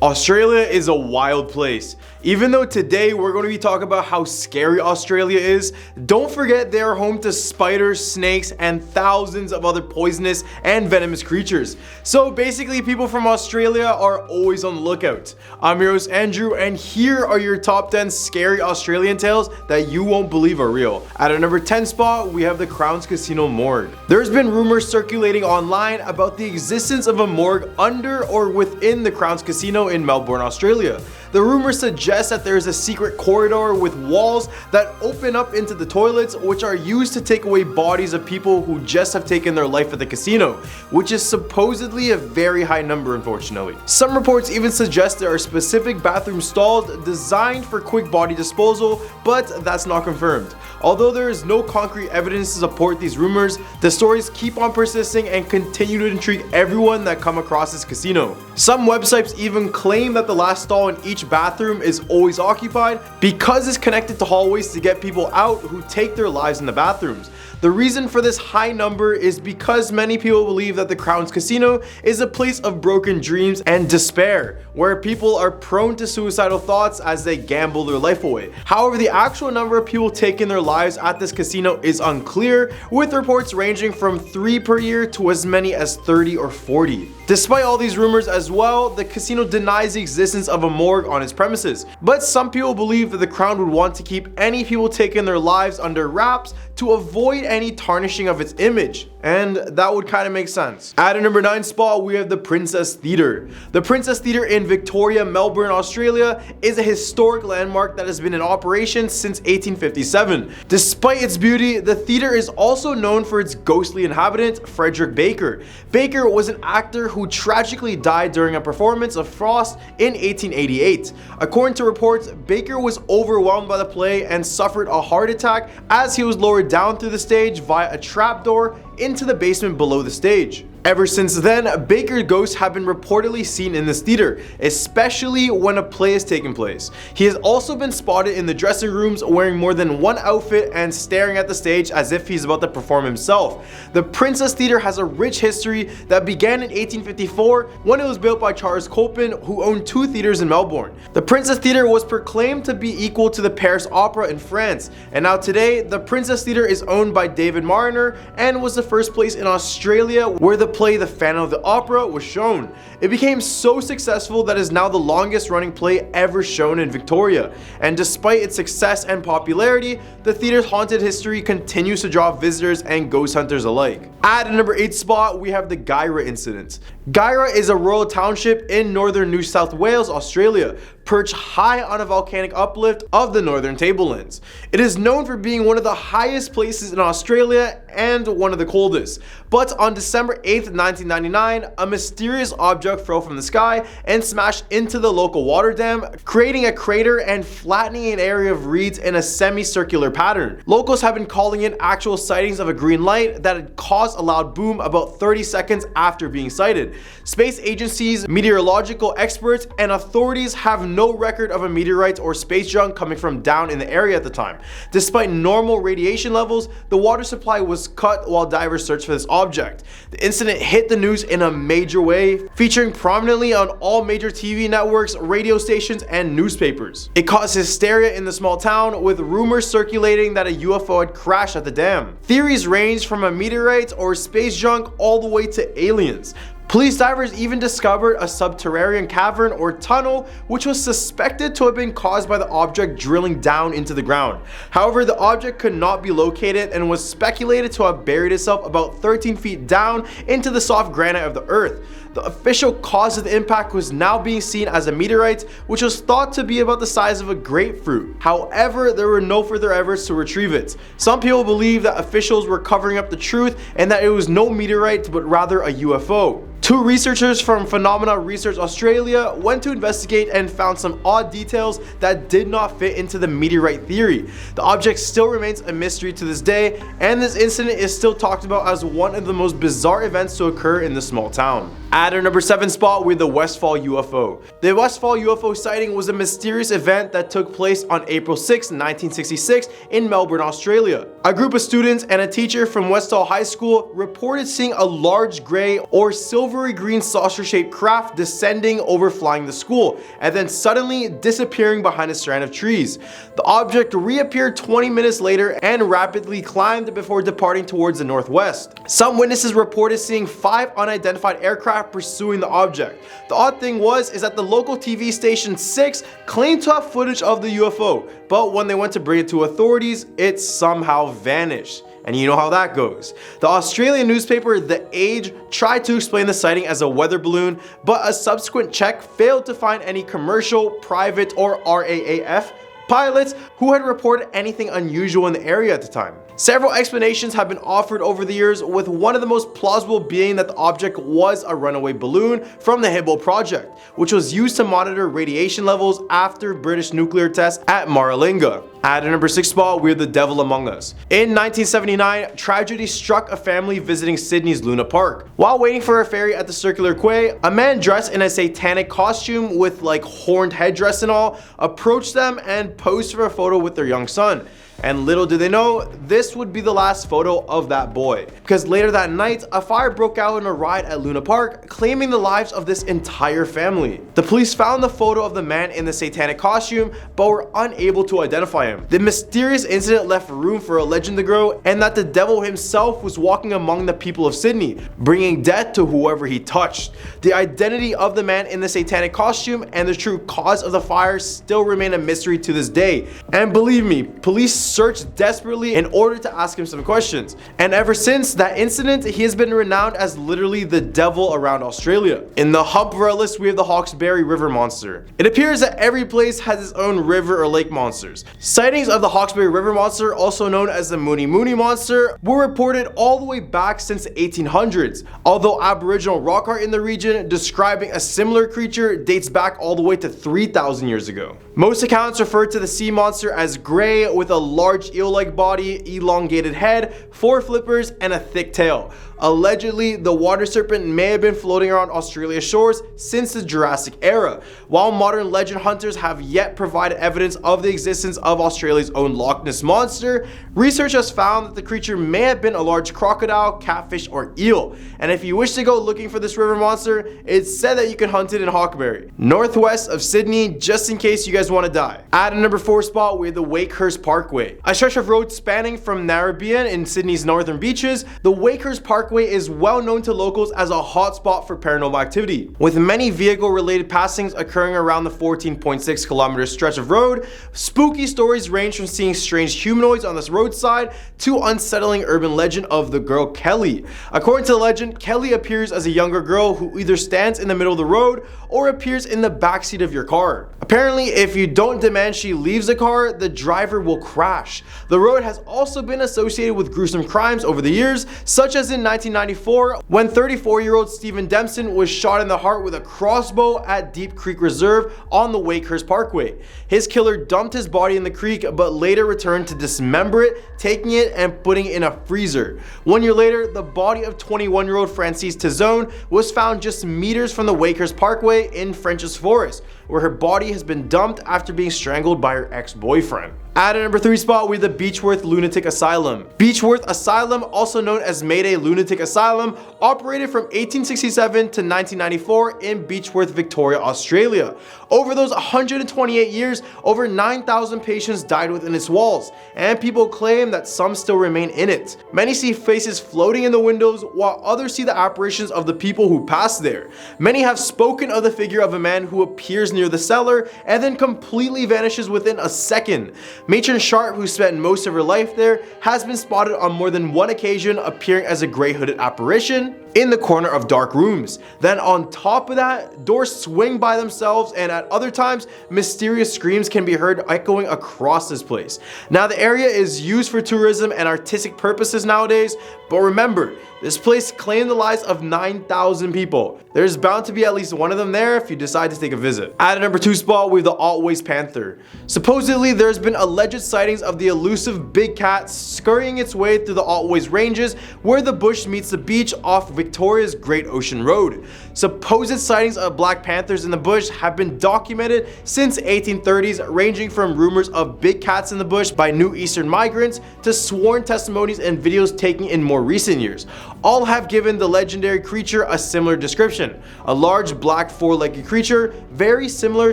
Australia is a wild place. Even though today we're going to be talking about how scary Australia is, don't forget they are home to spiders, snakes, and thousands of other poisonous and venomous creatures. So basically, people from Australia are always on the lookout. I'm your host Andrew, and here are your top 10 scary Australian tales that you won't believe are real. At our number 10 spot, we have the Crown's Casino Morgue. There's been rumors circulating online about the existence of a morgue under or within the Crown's Casino in Melbourne, Australia. The rumors suggest that there is a secret corridor with walls that open up into the toilets, which are used to take away bodies of people who just have taken their life at the casino, which is supposedly a very high number, unfortunately. Some reports even suggest there are specific bathroom stalls designed for quick body disposal, but that's not confirmed. Although there is no concrete evidence to support these rumors, the stories keep on persisting and continue to intrigue everyone that come across this casino. Some websites even claim that the last stall in each bathroom is always occupied because it's connected to hallways to get people out who take their lives in the bathrooms. The reason for this high number is because many people believe that the Crown's Casino is a place of broken dreams and despair, where people are prone to suicidal thoughts as they gamble their life away. However, the actual number of people taking their lives at this casino is unclear, with reports ranging from 3 per year to as many as 30 or 40. Despite all these rumors as well, the casino denies the existence of a morgue on its premises. But some people believe that the Crown would want to keep any people taking their lives under wraps to avoid any tarnishing of its image, and that would kind of make sense. At a number 9 spot, we have the Princess Theatre. The Princess Theatre in Victoria, Melbourne, Australia is a historic landmark that has been in operation since 1857. Despite its beauty, the theatre is also known for its ghostly inhabitant, Frederick Baker. Baker was an actor who tragically died during a performance of Frost in 1888. According to reports, Baker was overwhelmed by the play and suffered a heart attack as he was lowered down through the stage via a trapdoor into the basement below the stage. Ever since then, Baker's ghosts have been reportedly seen in this theater, especially when a play is taking place. He has also been spotted in the dressing rooms wearing more than one outfit and staring at the stage as if he's about to perform himself. The Princess Theatre has a rich history that began in 1854 when it was built by Charles Copin, who owned 2 theaters in Melbourne. The Princess Theatre was proclaimed to be equal to the Paris Opera in France, and now today, the Princess Theatre is owned by David Mariner and was the first place in Australia where the play The Phantom of the Opera was shown. It became so successful that it is now the longest running play ever shown in Victoria, and despite its success and popularity, the theater's haunted history continues to draw visitors and ghost hunters alike. At a number 8 spot, we have the Guyra Incident. Guyra is a rural township in northern New South Wales, Australia, perched high on a volcanic uplift of the northern tablelands. It is known for being one of the highest places in Australia and one of the coldest. But on December 8th, 1999, a mysterious object fell from the sky and smashed into the local water dam, creating a crater and flattening an area of reeds in a semicircular pattern. Locals have been calling in actual sightings of a green light that had caused a loud boom about 30 seconds after being sighted. Space agencies, meteorological experts, and authorities have no record of a meteorite or space junk coming from down in the area at the time. Despite normal radiation levels, the water supply was cut while divers searched for this object. The incident hit the news in a major way, featuring prominently on all major TV networks, radio stations, and newspapers. It caused hysteria in the small town, with rumors circulating that a UFO had crashed at the dam. Theories ranged from a meteorite or space junk all the way to aliens. Police divers even discovered a subterranean cavern or tunnel which was suspected to have been caused by the object drilling down into the ground. However, the object could not be located and was speculated to have buried itself about 13 feet down into the soft granite of the earth. The official cause of the impact was now being seen as a meteorite, which was thought to be about the size of a grapefruit. However, there were no further efforts to retrieve it. Some people believe that officials were covering up the truth and that it was no meteorite but rather a UFO. 2 researchers from Phenomena Research Australia went to investigate and found some odd details that did not fit into the meteorite theory. The object still remains a mystery to this day, and this incident is still talked about as one of the most bizarre events to occur in the small town. At our number 7 spot, we have the Westfall UFO. The Westfall UFO sighting was a mysterious event that took place on April 6, 1966 in Melbourne, Australia. A group of students and a teacher from Westfall High School reported seeing a large gray or silvery green saucer-shaped craft descending, overflying the school, and then suddenly disappearing behind a strand of trees. The object reappeared 20 minutes later and rapidly climbed before departing towards the northwest. Some witnesses reported seeing 5 unidentified aircraft pursuing the object. The odd thing is that the local TV station 6 claimed to have footage of the UFO, but when they went to bring it to authorities, it somehow vanished. And you know how that goes. The Australian newspaper The Age tried to explain the sighting as a weather balloon, but a subsequent check failed to find any commercial, private, or RAAF pilots who had reported anything unusual in the area at the time. Several explanations have been offered over the years, with one of the most plausible being that the object was a runaway balloon from the Hubble project, which was used to monitor radiation levels after British nuclear tests at Mar-a-Lago. At a number 6 spot, we have The Devil Among Us. In 1979, tragedy struck a family visiting Sydney's Luna Park. While waiting for a ferry at the Circular Quay, a man dressed in a satanic costume with like horned headdress and all approached them and posed for a photo with their young son. And little did they know, this would be the last photo of that boy. Because later that night, a fire broke out in a riot at Luna Park, claiming the lives of this entire family. The police found the photo of the man in the satanic costume, but were unable to identify him. The mysterious incident left room for a legend to grow, and that the devil himself was walking among the people of Sydney, bringing death to whoever he touched. The identity of the man in the satanic costume and the true cause of the fire still remain a mystery to this day. And believe me, police searched desperately in order to ask him some questions. And ever since that incident, he has been renowned as literally the devil around Australia. In the hump of our list, we have the Hawkesbury River Monster. It appears that every place has its own river or lake monsters. Sightings of the Hawkesbury River Monster, also known as the Mooney Mooney Monster, were reported all the way back since the 1800s, although Aboriginal rock art in the region describing a similar creature dates back all the way to 3,000 years ago. Most accounts refer to the sea monster as grey with a large eel-like body, elongated head, 4 flippers, and a thick tail. Allegedly, the water serpent may have been floating around Australia's shores since the Jurassic era. While modern legend hunters have yet provided evidence of the existence of Australia's own Loch Ness Monster, research has found that the creature may have been a large crocodile, catfish, or eel. And if you wish to go looking for this river monster, it's said that you can hunt it in Hawkesbury, northwest of Sydney, just in case you guys want to die. At a number 4 spot, we have the Wakehurst Parkway. A stretch of road spanning from Narrabeen in Sydney's northern beaches, the Wakehurst Parkway is well known to locals as a hotspot for paranormal activity, with many vehicle-related passings occurring around the 14.6 kilometer stretch of road. Spooky stories range from seeing strange humanoids on this roadside to unsettling urban legend of the girl Kelly. According to the legend, Kelly appears as a younger girl who either stands in the middle of the road or appears in the backseat of your car. Apparently, if you don't demand she leaves the car, the driver will crash. The road has also been associated with gruesome crimes over the years, such as in 1994 when 34-year-old Stephen Dempson was shot in the heart with a crossbow at Deep Creek Reserve on the Wakehurst Parkway. His killer dumped his body in the creek but later returned to dismember it, taking it and putting it in a freezer. 1 year later, the body of 21-year-old Francis Tizone was found just meters from the Wakehurst Parkway in French's Forest, where her body has been dumped after being strangled by her ex-boyfriend. At a number 3 spot, we have the Beechworth Lunatic Asylum. Beechworth Asylum, also known as Mayday Lunatic Asylum, operated from 1867 to 1994 in Beechworth, Victoria, Australia. Over those 128 years, over 9,000 patients died within its walls, and people claim that some still remain in it. Many see faces floating in the windows, while others see the apparitions of the people who passed there. Many have spoken of the figure of a man who appears near the cellar and then completely vanishes within a second. Matron Sharp, who spent most of her life there, has been spotted on more than one occasion appearing as a grey hooded apparition in the corner of dark rooms. Then on top of that, doors swing by themselves, and at other times, mysterious screams can be heard echoing across this place. Now, the area is used for tourism and artistic purposes nowadays, but remember, this place claimed the lives of 9,000 people. There's bound to be at least one of them there if you decide to take a visit. At a number 2 spot, we have the Otways Panther. Supposedly, there's been alleged sightings of the elusive big cat scurrying its way through the Otways Ranges, where the bush meets the beach off Victoria's Great Ocean Road. Supposed sightings of black panthers in the bush have been documented since 1830s, ranging from rumors of big cats in the bush by New Eastern migrants to sworn testimonies and videos taken in more recent years. All have given the legendary creature a similar description: a large black four-legged creature very similar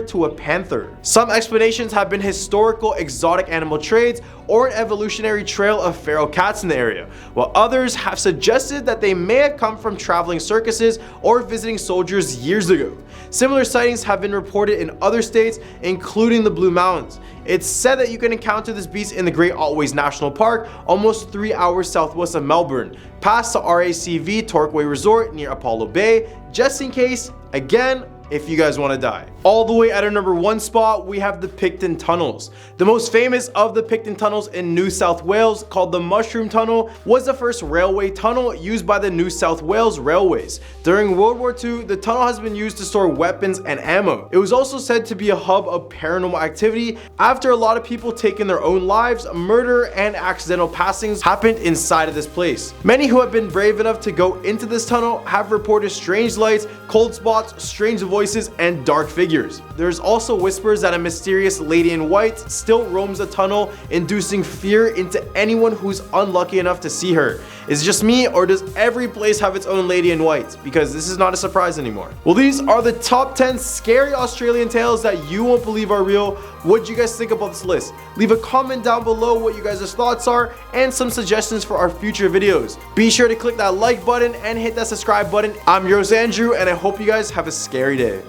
to a panther. Some explanations have been historical exotic animal trades or an evolutionary trail of feral cats in the area, while others have suggested that they may have come from traveling circuses or visiting soldiers years ago. Similar sightings have been reported in other states, including the Blue Mountains. It's said that you can encounter this beast in the Great Otways National Park, almost 3 hours southwest of Melbourne, past the RACV Torquay Resort near Apollo Bay, just in case, again, if you guys want to die. All the way at our number 1 spot, we have the Picton Tunnels. The most famous of the Picton Tunnels in New South Wales, called the Mushroom Tunnel, was the first railway tunnel used by the New South Wales Railways. During World War II, the tunnel has been used to store weapons and ammo. It was also said to be a hub of paranormal activity after a lot of people taking their own lives, murder, and accidental passings happened inside of this place. Many who have been brave enough to go into this tunnel have reported strange lights, cold spots, strange voices, and dark figures. There's also whispers that a mysterious lady in white still roams the tunnel, inducing fear into anyone who's unlucky enough to see her. Is it just me, or does every place have its own lady in white? Because this is not a surprise anymore. Well, these are the top 10 scary Australian tales that you won't believe are real. What do you guys think about this list? Leave a comment down below what you guys' thoughts are and some suggestions for our future videos. Be sure to click that like button and hit that subscribe button. I'm yours, Andrew, and I hope you guys have a scary day.